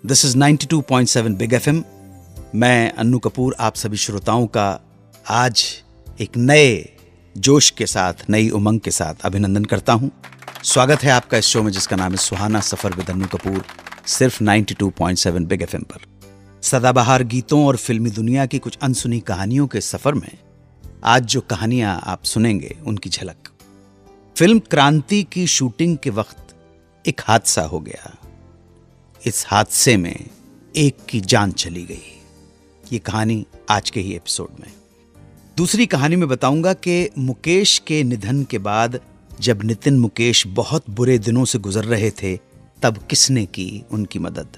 This is 92.7 big FM. मैं अन्नू कपूर आप सभी श्रोताओं का आज एक नए जोश के साथ, नई उमंग के साथ अभिनंदन करता हूं। स्वागत है आपका इस शो में जिसका नाम है सुहाना सफर विद अन्नू कपूर, सिर्फ 92.7 बिग एफएम पर। सदाबहार गीतों और फिल्मी दुनिया की कुछ अनसुनी कहानियों के सफर में आज जो कहानियां आप सुनेंगे उनकी झलक। फिल्म क्रांति की शूटिंग के वक्त एक हादसा हो गया। इस हादसे में एक की जान चली गई। ये कहानी आज के ही एपिसोड में। दूसरी कहानी में बताऊंगा कि मुकेश के निधन के बाद जब नितिन मुकेश बहुत बुरे दिनों से गुजर रहे थे तब किसने की उनकी मदद।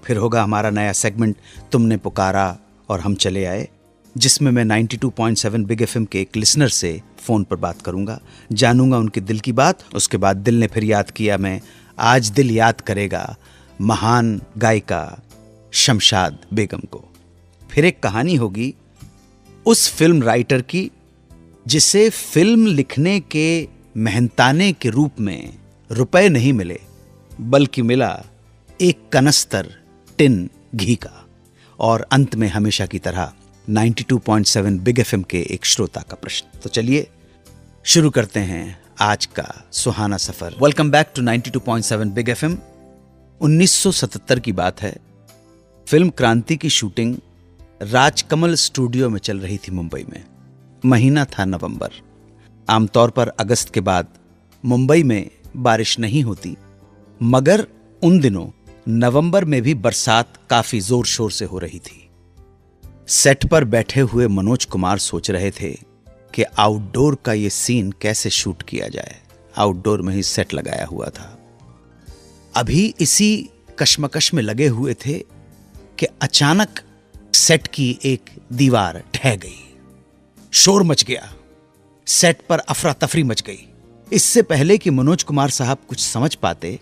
फिर होगा हमारा नया सेगमेंट तुमने पुकारा और हम चले आए, जिसमें मैं 92.7 बिग एफएम के एक लिसनर से फोन पर बात करूंगा, जानूंगा उनके दिल की बात। उसके बाद दिल ने फिर याद किया, मैं आज दिल याद करेगा महान गायिका शमशाद बेगम को। फिर एक कहानी होगी उस फिल्म राइटर की जिसे फिल्म लिखने के मेहनताने के रूप में रुपए नहीं मिले, बल्कि मिला एक कनस्तर टिन घी का। और अंत में हमेशा की तरह 92.7 बिग एफएम के एक श्रोता का प्रश्न। तो चलिए शुरू करते हैं आज का Suhana Safar. Welcome back to 92.7 big FM. 1977 की बात है। फिल्म क्रांति की शूटिंग राजकमल स्टूडियो में चल रही थी मुंबई में। महीना था नवंबर। आमतौर पर अगस्त के बाद मुंबई में बारिश नहीं होती, मगर उन दिनों नवंबर में भी बरसात काफी जोर शोर से हो रही थी। सेट पर बैठे हुए मनोज कुमार सोच रहे थे कि आउटडोर का ये सीन कैसे शूट किया जाए। आउटडोर में ही सेट लगाया हुआ था। अभी इसी कश्मकश में लगे हुए थे कि अचानक सेट की एक दीवार ढह गई। शोर मच गया, सेट पर अफरा तफरी मच गई। इससे पहले कि मनोज कुमार साहब कुछ समझ पाते,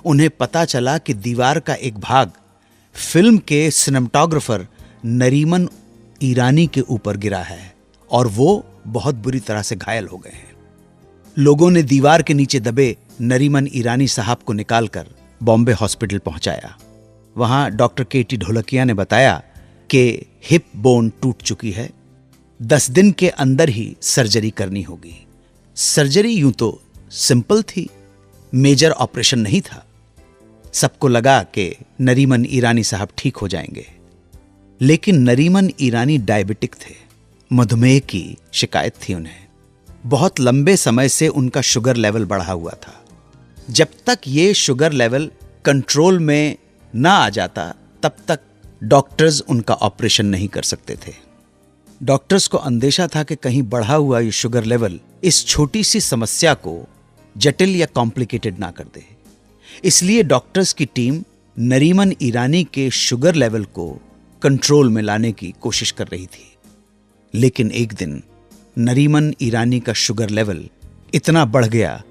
उन्हें पता चला कि दीवार का एक भाग फिल्म के सिनेमेटोग्राफर नरीमन ईरानी के ऊपर गिरा है और वो बहुत बुरी तरह से घायल हो गए हैं। लोगों ने दीवार के नीचे दबे नरीमन ईरानी साहब को निकालकर बॉम्बे हॉस्पिटल पहुंचाया। वहां डॉक्टर केटी ढोलकिया ने बताया कि हिप बोन टूट चुकी है, 10 दिन के अंदर ही सर्जरी करनी होगी। सर्जरी यूं तो सिंपल थी, मेजर ऑपरेशन नहीं था। सबको लगा कि नरीमन ईरानी साहब ठीक हो जाएंगे, लेकिन नरीमन ईरानी डायबिटिक थे। मधुमेह की शिकायत थी उन्हें। बहुत लंबे समय से उनका शुगर लेवल बढ़ा हुआ था। जब तक ये शुगर लेवल कंट्रोल में ना आ जाता तब तक डॉक्टर्स उनका ऑपरेशन नहीं कर सकते थे। डॉक्टर्स को अंदेशा था कि कहीं बढ़ा हुआ ये शुगर लेवल इस छोटी सी समस्या को जटिल या कॉम्प्लिकेटेड ना कर दे। इसलिए डॉक्टर्स की टीम नरीमन ईरानी के शुगर लेवल को कंट्रोल में लाने की कोशिश कर रही थी। लेकिन एक दिन नरीमन ईरानी का शुगर लेवल इतना बढ़ गया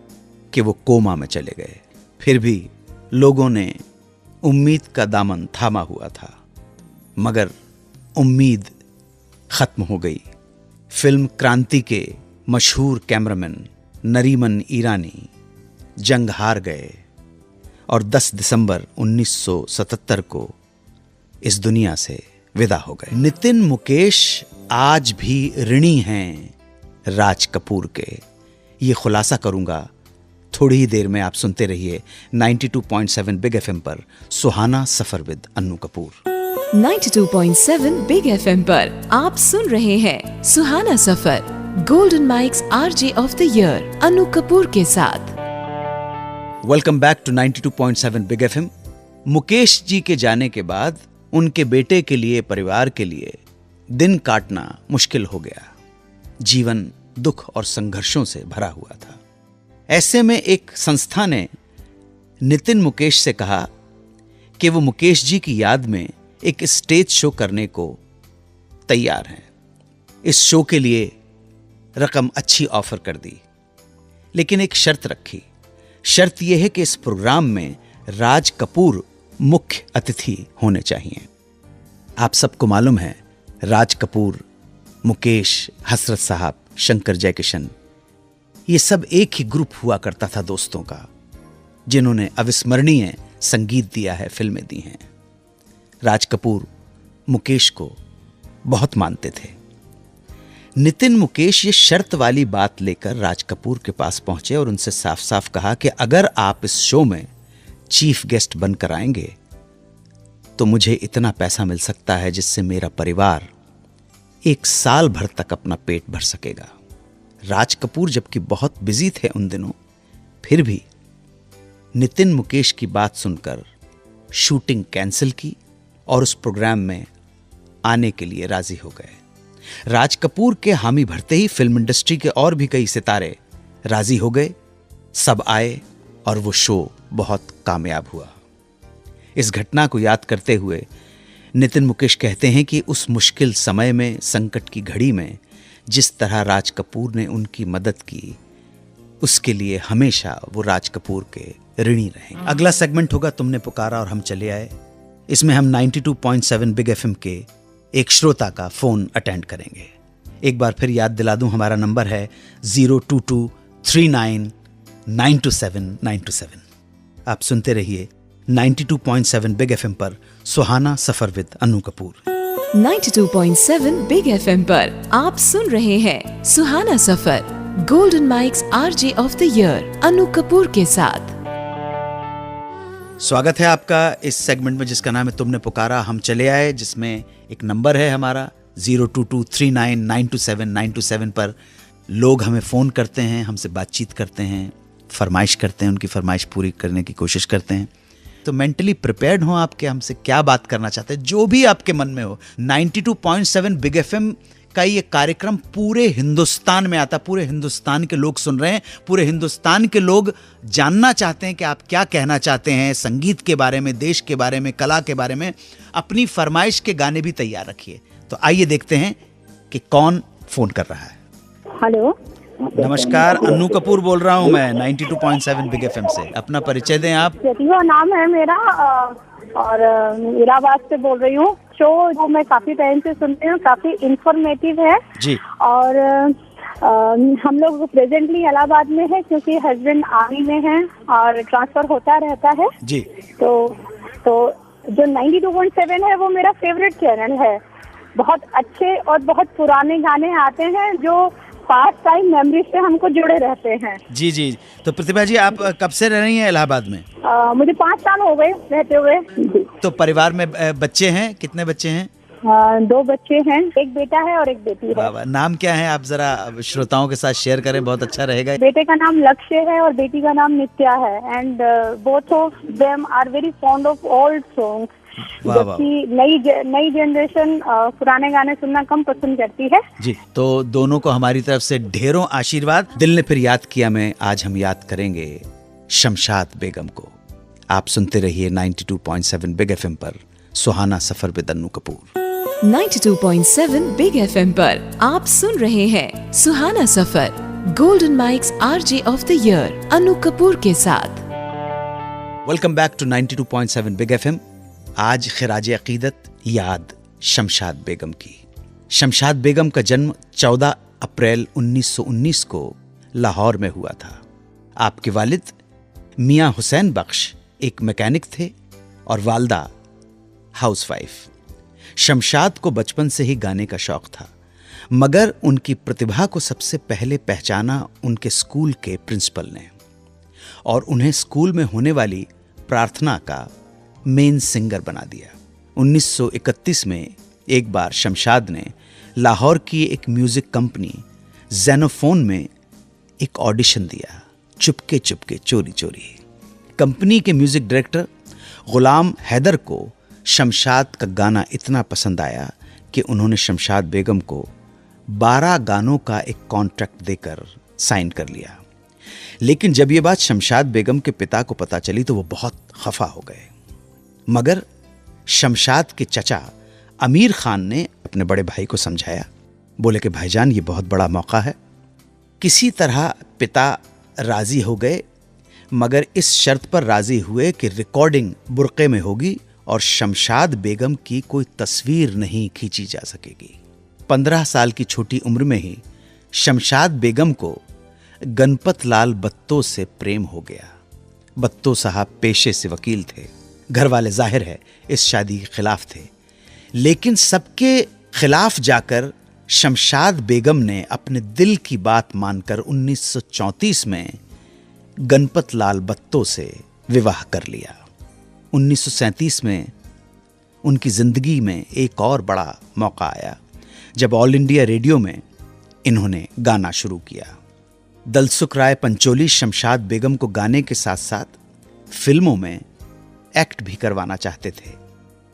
कि वो कोमा में चले गए। फिर भी लोगों ने उम्मीद का दामन थामा हुआ था, मगर उम्मीद खत्म हो गई। फिल्म क्रांति के मशहूर कैमरामैन नरीमन ईरानी जंग हार गए और 10 दिसंबर 1977 को इस दुनिया से विदा हो गए। नितिन मुकेश आज भी ऋणी हैं राज कपूर के। ये खुलासा करूंगा थोड़ी ही देर में। आप सुनते रहिए 92.7 बिग एफएम पर Suhana Safar with Annu Kapoor. 92.7 big FM पर आप सुन रहे हैं Suhana Safar, golden mikes RJ of the year Annu Kapoor के साथ। Welcome back to 92.7 big FM. Mukesh ji के जाने के बाद उनके बेटे के लिए, परिवार के लिए दिन काटना मुश्किल हो गया। जीवन दुख और संघर्षों से भरा हुआ था। ऐसे में एक संस्था ने नितिन मुकेश से कहा कि वो मुकेश जी की याद में एक स्टेज शो करने को तैयार हैं। इस शो के लिए रकम अच्छी ऑफर कर दी, लेकिन एक शर्त रखी। शर्त यह है कि इस प्रोग्राम में राज कपूर मुख्य अतिथि होने चाहिए। आप सबको मालूम है, राज कपूर, मुकेश, हसरत साहब, शंकर जयकिशन, ये सब एक ही ग्रुप हुआ करता था दोस्तों का, जिन्होंने अविस्मरणीय संगीत दिया है, फिल्में दी हैं। राज कपूर मुकेश को बहुत मानते थे। नितिन मुकेश ये शर्त वाली बात लेकर राज कपूर के पास पहुंचे और उनसे साफ साफ कहा कि अगर आप इस शो में चीफ गेस्ट बनकर आएंगे तो मुझे इतना पैसा मिल सकता है जिससे मेरा परिवार 1 साल भर तक अपना पेट भर सकेगा। राज कपूर जबकि बहुत बिजी थे उन दिनों, फिर भी नितिन मुकेश की बात सुनकर शूटिंग कैंसिल की और उस प्रोग्राम में आने के लिए राजी हो गए। राज कपूर के हामी भरते ही फिल्म इंडस्ट्री के और भी कई सितारे राजी हो गए, सब आए और वो शो बहुत कामयाब हुआ। इस घटना को याद करते हुए नितिन मुकेश कहते हैं कि उस मुश्किल समय में, संकट की घड़ी में जिस तरह राज कपूर ने उनकी मदद की, उसके लिए हमेशा वो राज कपूर के ऋणी रहेंगे। अगला सेगमेंट होगा तुमने पुकारा और हम चले आए। इसमें हम 92.7 बिग एफएम के एक श्रोता का फोन अटेंड करेंगे। एक बार फिर याद दिला दूं, हमारा नंबर है 02239927927। आप सुनते रहिए 92.7 बिग एफएम पर Suhana Safar with Anu Kapoor. 92.7 big FM पर आप सुन रहे हैं Suhana Safar, golden mikes RJ of the year Anu Kapoor के साथ। स्वागत है आपका इस सेगमेंट में जिसका नाम है तुमने पुकारा हम चले आए, जिसमें एक नंबर है हमारा 02239927927 पर लोग हमें फ़ोन करते हैं, हमसे बातचीत करते हैं, फरमाइश करते हैं, उनकी फरमाइश पूरी करने की कोशिश करते हैं। तो मेंटली प्रिपेयर्ड हो आपके हमसे क्या बात करना चाहते हैं, जो भी आपके मन में हो। 92.7 बिग एफएम का ये कार्यक्रम पूरे हिंदुस्तान में आता, पूरे हिंदुस्तान के लोग सुन रहे हैं, पूरे हिंदुस्तान के लोग जानना चाहते हैं कि आप क्या कहना चाहते हैं संगीत के बारे में, देश के बारे में, कला के बारे में। अपनी फरमाइश के गाने भी तैयार रखिए। तो आइए देखते हैं कि कौन फोन कर रहा है। हेलो, नमस्कार, अनु कपूर बोल रहा हूं मैं 92.7 बिग एफएम से। अपना परिचय दें आप। प्रतिभा नाम है मेरा और इलाहाबाद से बोल रही हूँ। शो जो मैं काफी टाइम से सुनती हूँ, काफी इंफॉर्मेटिव है जी। और हम लोग प्रेजेंटली इलाहाबाद में है क्योंकि हस्बैंड आर्मी में है और ट्रांसफर होता रहता है जी। तो जो 92.7 है वो मेरा फेवरेट चैनल है। बहुत अच्छे और बहुत पुराने गाने आते हैं जो पास्ट टाइम मेमोरी से हमको जुड़े रहते हैं। जी जी। तो प्रतिभा जी, आप कब से रह रही हैं इलाहाबाद में? मुझे 5 साल हो गए रहते हुए। तो परिवार में बच्चे हैं? कितने बच्चे हैं? 2 बच्चे हैं, एक बेटा है और एक बेटी है। नाम क्या है? आप जरा श्रोताओं के साथ शेयर करें, बहुत अच्छा रहेगा। बेटे का नाम लक्ष्य है और बेटी का नाम नित्या है। And both of them are very fond of old songs, जबकि नई जनरेशन पुराने गाने सुनना कम पसंद करती है जी। तो दोनों को हमारी तरफ से ढेरों आशीर्वाद। दिल ने फिर याद किया में आज हम याद करेंगे शमशाद बेगम को। आप सुनते रहिए 92.7 बिग एफएम पर Suhana Safar with Anu Kapoor. 92.7 big FM पर आप सुन रहे हैं Suhana Safar, golden mikes RJ of the year Anu Kapoor के साथ। Welcome back to 92.7 big FM. आज खिराज अकीदत याद शमशाद बेगम की। शमशाद बेगम का जन्म 14 अप्रैल 1919 को लाहौर में हुआ था। आपके वालिद मियां हुसैन बख्श एक मैकेनिक थे और वालदा हाउसवाइफ। शमशाद को बचपन से ही गाने का शौक था, मगर उनकी प्रतिभा को सबसे पहले पहचाना उनके स्कूल के प्रिंसिपल ने और उन्हें स्कूल में होने वाली प्रार्थना का मेन सिंगर बना दिया। 1931 में एक बार शमशाद ने लाहौर की एक म्यूजिक कंपनी ज़ेनोफोन में एक ऑडिशन दिया, चुपके चुपके चोरी चोरी। कंपनी के म्यूजिक डायरेक्टर गुलाम हैदर को शमशाद का गाना इतना पसंद आया कि उन्होंने शमशाद बेगम को 12 गानों का एक कॉन्ट्रैक्ट देकर साइन कर लिया। लेकिन जब ये बात शमशाद बेगम के पिता को पता चली तो वो बहुत खफा हो गए। मगर शमशाद के चचा अमीर खान ने अपने बड़े भाई को समझाया। बोले कि भाईजान, ये बहुत बड़ा मौका है। किसी तरह पिता राजी हो गए, मगर इस शर्त पर राजी हुए कि रिकॉर्डिंग बुर्के में होगी और शमशाद बेगम की कोई तस्वीर नहीं खींची जा सकेगी। 15 साल की छोटी उम्र में ही शमशाद बेगम को गणपत लाल बत्तो से प्रेम हो गया। बत्तो साहब पेशे से वकील थे। घर वाले जाहिर है इस शादी के खिलाफ थे, लेकिन सबके खिलाफ जाकर शमशाद बेगम ने अपने दिल की बात मानकर 1934 में गणपत लाल बत्तो से विवाह कर लिया। 1937 में उनकी जिंदगी में एक और बड़ा मौका आया जब ऑल इंडिया रेडियो में इन्होंने गाना शुरू किया। दलसुख राय पंचोली शमशाद बेगम को गाने के साथ साथ फिल्मों में एक्ट भी करवाना चाहते थे,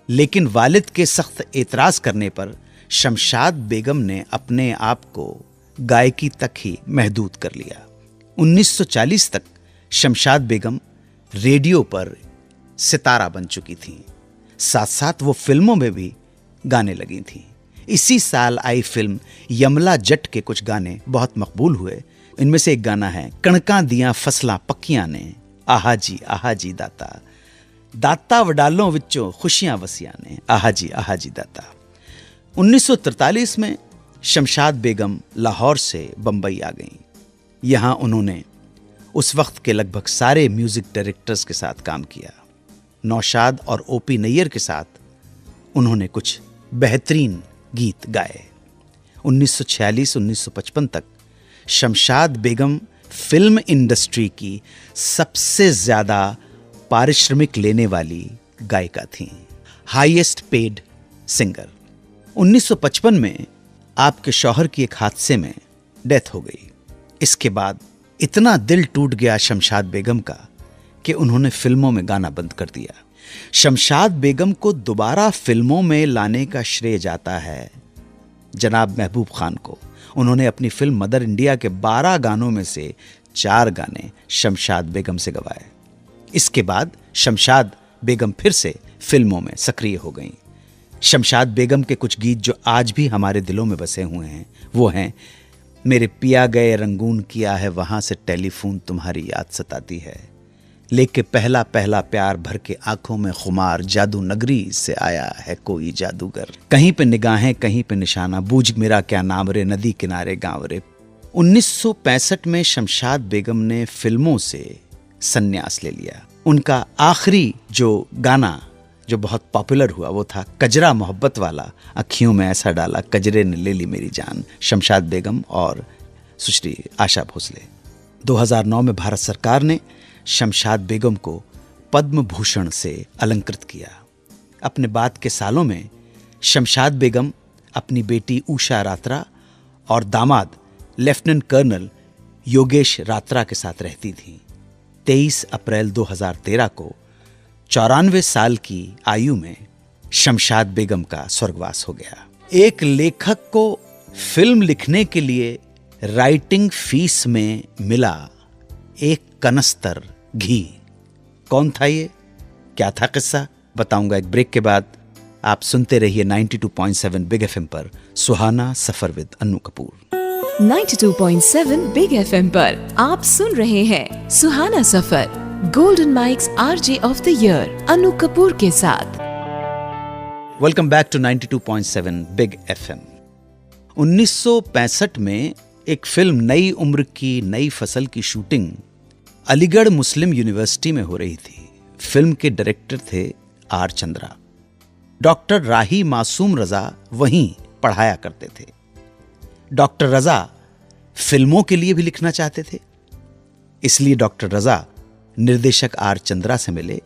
लेकिन वालिद के सख्त एतराज करने पर शमशाद बेगम ने अपने आप को गायकी तक ही महदूद कर लिया। 1940 तक शमशाद बेगम रेडियो पर सितारा बन चुकी थीं, साथ साथ वो फिल्मों में भी गाने लगी थीं। इसी साल आई फिल्म यमला जट के कुछ गाने बहुत मकबूल हुए। इनमें से एक गाना है, कणकां दियां फसलां पक्कियां ने, आहा जी दाता, दाता वडालों विच्चों खुशियां वसियां ने, आहा जी दाता। 1943 में शमशाद बेगम लाहौर से बंबई आ गईं। यहां उन्होंने उस वक्त के लगभग सारे म्यूजिक डायरेक्टर्स के साथ काम किया। नौशाद और ओपी नैयर के साथ उन्होंने कुछ बेहतरीन गीत गाए। 1946-1955 तक शमशाद बेगम फिल्म इंडस्ट्री की सबसे ज्यादा पारिश्रमिक लेने वाली गायिका थीं, हाईएस्ट पेड सिंगर। 1955 में आपके शौहर की एक हादसे में डेथ हो गई। इसके बाद इतना दिल टूट गया शमशाद बेगम का कि उन्होंने फिल्मों में गाना बंद कर दिया। शमशाद बेगम को दोबारा फिल्मों में लाने का श्रेय जाता है जनाब महबूब खान को। उन्होंने अपनी फिल्म मदर इंडिया के 12 गानों में से 4 गाने शमशाद बेगम से गवाए। इसके बाद शमशाद बेगम फिर से फिल्मों में सक्रिय हो गईं। शमशाद बेगम के कुछ गीत जो आज भी हमारे दिलों में बसे हुए हैं वो हैं, मेरे पिया गए रंगून किया है वहां से टेलीफोन तुम्हारी याद सताती है, लेके पहला पहला प्यार भर के आंखों में खुमार, जादू नगरी से आया है कोई जादूगर, कहीं पे निगाहें कहीं पे निशाना, बूझ मेरा क्या नाम रे, नदी किनारे गांव रे। 1965 में शमशाद बेगम ने फिल्मों से संन्यास ले लिया। उनका आखिरी जो गाना जो बहुत पॉपुलर हुआ वो था कजरा मोहब्बत वाला, अखियों में ऐसा डाला कजरे ने ले ली मेरी जान, शमशाद बेगम और सुश्री आशा भोसले। 2009 में भारत सरकार ने शमशाद बेगम को पद्म भूषण से अलंकृत किया। अपने बाद के सालों में शमशाद बेगम अपनी बेटी उषा रात्रा और दामाद लेफ्टिनेंट कर्नल योगेश रात्रा के साथ रहती थीं। 23 अप्रैल 2013 को 94 साल की आयु में शमशाद बेगम का स्वर्गवास हो गया। एक लेखक को फिल्म लिखने के लिए राइटिंग फीस में मिला एक कनस्तर घी। कौन था ये, क्या था किस्सा, बताऊंगा एक ब्रेक के बाद। आप सुनते रहिए 92.7 बिग एफएम पर Suhana Safar with Annu Kapoor. 92.7 big FM पर आप सुन रहे हैं Suhana Safar, golden mikes RJ of the year Annu Kapoor के साथ। Welcome back to 92.7 big FM. 1965 में एक फिल्म नई उम्र की नई फसल की शूटिंग अलीगढ़ मुस्लिम यूनिवर्सिटी में हो रही थी। फिल्म के डायरेक्टर थे आर चंद्रा। डॉक्टर राही मासूम रजा वहीं पढ़ाया करते थे। डॉक्टर रजा फिल्मों के लिए भी लिखना चाहते थे, इसलिए डॉक्टर रजा निर्देशक आर चंद्रा से मिले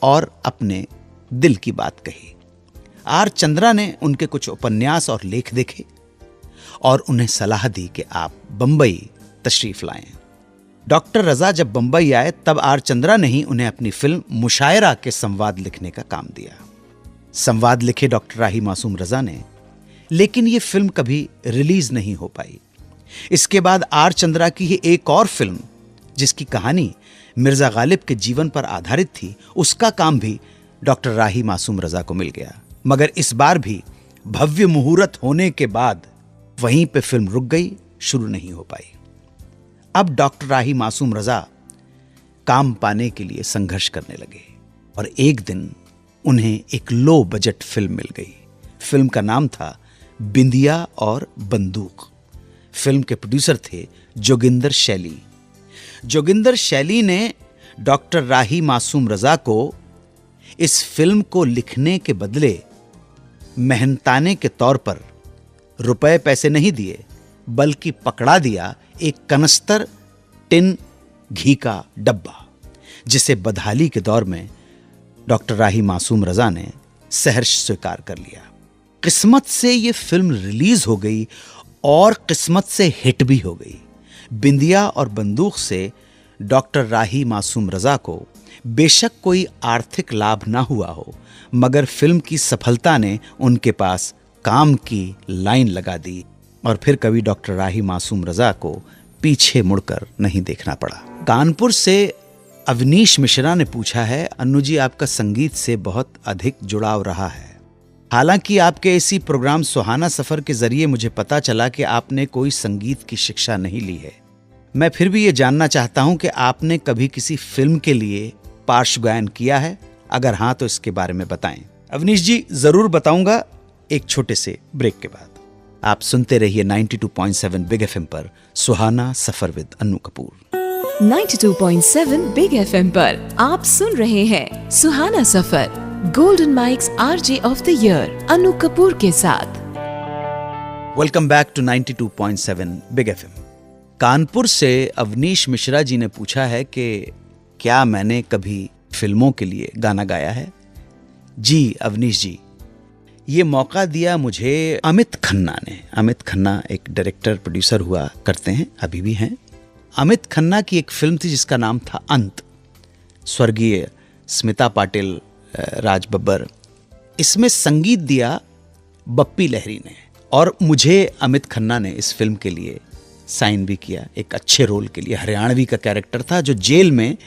और अपने दिल की बात कही। आर चंद्रा ने उनके कुछ उपन्यास और लेख देखे और उन्हें सलाह दी कि आप बंबई तशरीफ लाएं। डॉक्टर रजा जब बंबई आए तब आर चंद्रा ने ही उन्हें अपनी फिल्म मुशायरा के संवाद लिखने का काम दिया। संवाद लिखे डॉक्टर राही मासूम रजा ने, लेकिन यह फिल्म कभी रिलीज नहीं हो पाई। इसके बाद आर चंद्रा की ही एक और फिल्म जिसकी कहानी मिर्जा गालिब के जीवन पर आधारित थी, उसका काम भी डॉक्टर राही मासूम रजा को मिल गया। मगर इस बार भी भव्य मुहूर्त होने के बाद वहीं पे फिल्म रुक गई, शुरू नहीं हो पाई। अब डॉक्टर राही मासूम रजा काम पाने के लिए संघर्ष करने लगे और एक दिन उन्हें एक लो बजट फिल्म मिल गई। फिल्म का नाम था बिंदिया और बंदूक। फिल्म के प्रोड्यूसर थे जोगिंदर शैली। जोगिंदर शैली ने डॉक्टर राही मासूम रजा को इस फिल्म को लिखने के बदले मेहनताने के तौर पर रुपए पैसे नहीं दिए, बल्कि पकड़ा दिया एक कनस्तर टिन घी का डब्बा, जिसे बदहाली के दौर में डॉक्टर राही मासूम रजा ने सहर्ष स्वीकार कर लिया। किस्मत से ये फिल्म रिलीज हो गई और किस्मत से हिट भी हो गई। बिंदिया और बंदूक से डॉक्टर राही मासूम रजा को बेशक कोई आर्थिक लाभ ना हुआ हो, मगर फिल्म की सफलता ने उनके पास काम की लाइन लगा दी और फिर कभी डॉक्टर राही मासूम रजा को पीछे मुड़कर नहीं देखना पड़ा। कानपुर से अवनीश मिश्रा ने पूछा है, अन्नू जी आपका संगीत से बहुत अधिक जुड़ाव रहा है। हालांकि आपके इसी प्रोग्राम सुहाना सफर के जरिए मुझे पता चला कि आपने कोई संगीत की शिक्षा नहीं ली है। मैं फिर भी ये जानना चाहता हूं कि आपने कभी किसी फिल्म के लिए पार्श्व गायन किया है? अगर हां तो इसके बारे में बताएं। अवनीश जी जरूर बताऊंगा, एक छोटे से ब्रेक के बाद। आप सुनते रहिए 92.7 बिग एफएम पर Suhana Safar with Annu Kapoor. 92.7 big FM पर आप सुन रहे हैं Suhana Safar, golden mikes RJ of the year Annu Kapoor के साथ। Welcome back to 92.7 big FM. Kanpur से अवनीश मिश्रा जी ने पूछा है कि क्या मैंने कभी फिल्मों के लिए गाना गाया है? जी अवनीश जी, ये मौका दिया मुझे अमित खन्ना ने। अमित खन्ना एक डायरेक्टर प्रोड्यूसर हुआ करते हैं, अभी भी हैं। अमित खन्ना की एक फिल्म थी जिसका नाम था अंत, स्वर्गीय स्मिता पाटिल, राज बब्बर। इसमें संगीत दिया बप्पी लहरी ने और मुझे अमित खन्ना ने इस फिल्म के लिए साइन भी किया, एक अच्छे रोल के लिए। हरियाणवी का कैरेक्टर था जो जेल में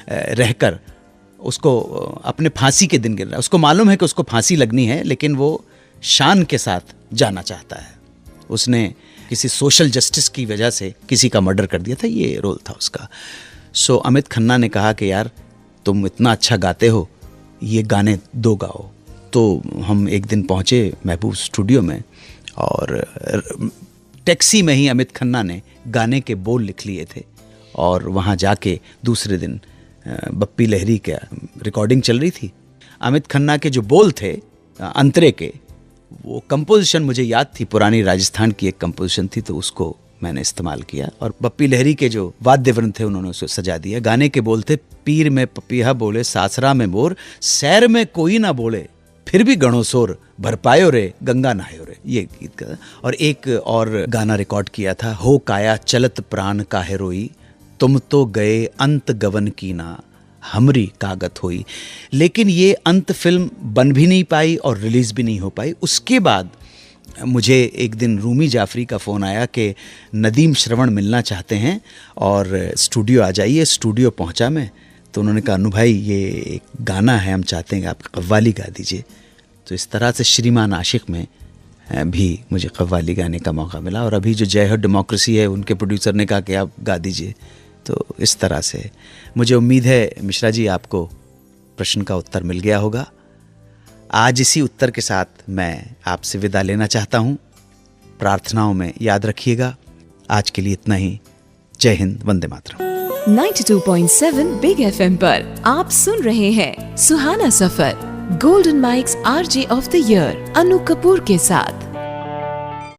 रहकर उसको अपने फांसी के दिन गिर रहा है। उसको मालूम है कि उसको फांसी लगनी है, लेकिन वो शान के साथ जाना चाहता है। उसने किसी सोशल जस्टिस की वजह से किसी का मर्डर कर दिया था, ये रोल था उसका। सो अमित खन्ना ने कहा कि यार तुम इतना अच्छा गाते हो, ये गाने दो गाओ। तो हम एक दिन पहुँचे महबूब स्टूडियो में और टैक्सी में ही अमित खन्ना ने गाने के बोल लिख लिए थे और वहाँ जाके दूसरे दिन बप्पी लहरी का रिकॉर्डिंग चल रही थी। अमित खन्ना के जो बोल थे अंतरे के, वो कंपोजिशन मुझे याद थी, पुरानी राजस्थान की एक कंपोजिशन थी, तो उसको मैंने इस्तेमाल किया। और बप्पी लहरी के जो वाद्य वृंद थे उन्होंने उसे सजा दिया। गाने के बोल थे, पीर में पपीहा बोले सासरा में मोर, सैर में कोई ना बोले फिर भी गणो शोर, भर पायो रे गंगा नहायो रे, ये गीत का। और एक और गाना रिकॉर्ड किया था, हो काया चलत प्राण काहे रोई, तुम तो गए अंत गवन की ना हमरी कागत होई। लेकिन ये अंत फिल्म बन भी नहीं पाई और रिलीज भी नहीं हो पाई। उसके बाद मुझे एक दिन रूमी जाफरी का फ़ोन आया कि नदीम श्रवण मिलना चाहते हैं और स्टूडियो आ जाइए। स्टूडियो पहुंचा मैं, तो उन्होंने कहा अनु भाई ये एक गाना है, हम चाहते हैं कि आप कव्वाली गा दीजिए। तो इस तरह से श्रीमान आशिक में भी मुझे कव्वाली गाने का मौका मिला। और अभी जो जय हो डेमोक्रेसी है, उनके प्रोड्यूसर ने कहा कि आप गा दीजिए। तो इस तरह से मुझे उम्मीद है मिश्रा जी आपको प्रश्न का उत्तर मिल गया होगा। आज इसी उत्तर के साथ मैं आपसे विदा लेना चाहता हूँ। प्रार्थनाओं में याद रखिएगा। आज के लिए इतना ही। जय हिंद, वंदे मातरम। 92.7 बिग एफएम पर आप सुन रहे हैं Suhana Safar, golden mikes RJ of the year Annu Kapoor के साथ।